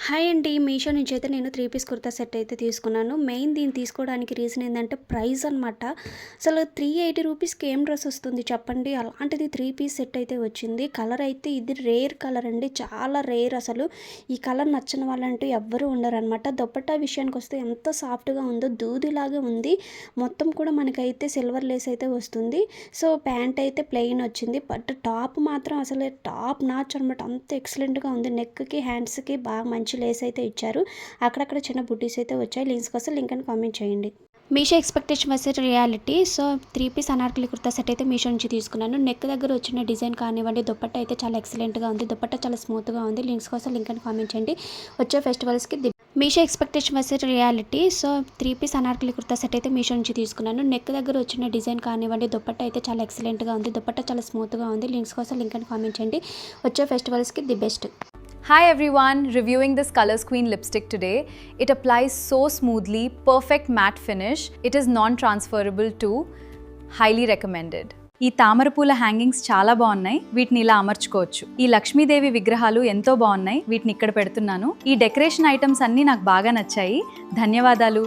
Hi అండి. మీషో నుంచి అయితే నేను 3 పీస్ కుర్తా సెట్ అయితే తీసుకున్నాను. మెయిన్ దీన్ని తీసుకోవడానికి రీజన్ ఏందంటే ప్రైస్ అనమాట. అసలు 380 రూపీస్‌కి ఏం డ్రెస్ వస్తుంది చెప్పండి. అలాంటిది 3 పీస్ సెట్ అయితే వచ్చింది. కలర్ అయితే ఇది రేర్ కలర్ అండి. చాలా రేర్ అసలు. ఈ కలర్ నచ్చని వాళ్ళంటూ ఎవ్వరూ ఉండరనమాట. దుపట్టా విషయానికొస్తే ఎంత సాఫ్ట్‌గా ఉందో దూదిలాగా ఉంది. మొత్తం కూడా మనకైతే సిల్వర్ లేస్ అయితే వస్తుంది. సో, ప్యాంట్ అయితే ప్లెయిన్ వచ్చింది. బట్ టాప్ మాత్రం అసలు టాప్ నాచ్ అనమాట. అంత ఎక్సలెంట్‌గా ఉంది. నెక్‌కి, హ్యాండ్స్‌కి బాగా మంచి లేస్ అయితే ఇచ్చారు. అక్కడక్కడ చిన్న బుట్టీస్ అయితే వచ్చాయి. లింక్స్ కోసం లింక్ అని కామెంట్ చేయండి. Meesho expectation versus reality. So 3 piece Anarkali kurta set అయితే మీషో నుంచి తీసుకున్నాను. నెక్ దగ్గర వచ్చిన డిజైన్ కానివ్వండి, దుపట్టా అయితే చాలా ఎక్సలెంట్‌గా ఉంది. దుపట్టా చాలా స్మూత్‌గా ఉంది. లింక్స్ కోసం లింక్ అని కామెంట్ చేయండి. వచ్చే ఫెస్టివల్స్‌కి Meesho expectation versus reality. So 3 piece Anarkali kurta set అయితే మీషో నుంచి తీసుకున్నాను. నెక్ దగ్గర వచ్చిన డిజైన్ కానివ్వండి, దుపట్టా అయితే చాలా ఎక్సలెంట్‌గా ఉంది. దుపట్టా చాలా స్మూత్‌గా ఉంది. లింక్స్ కోసం లింక్ అని కామెంట్ చేయండి. వచ్చే ఫెస్టివల్స్‌కి the best. Hi everyone, reviewing this Colors Queen lipstick today. It applies so smoothly, perfect matte finish. It is non-transferable too. Highly recommended. ఈ తామరపూల హ్యాంగింగ్స్ చాలా బాగున్నాయి. వీటిని ఇలా అమర్చుకోవచ్చు. ఈ లక్ష్మీదేవి విగ్రహాలు ఎంతో బాగున్నాయి. వీటిని ఇక్కడ పెడుతున్నాను. ఈ డెకరేషన్ ఐటమ్స్ అన్నీ నాకు బాగా నచ్చాయి. ధన్యవాదాలు.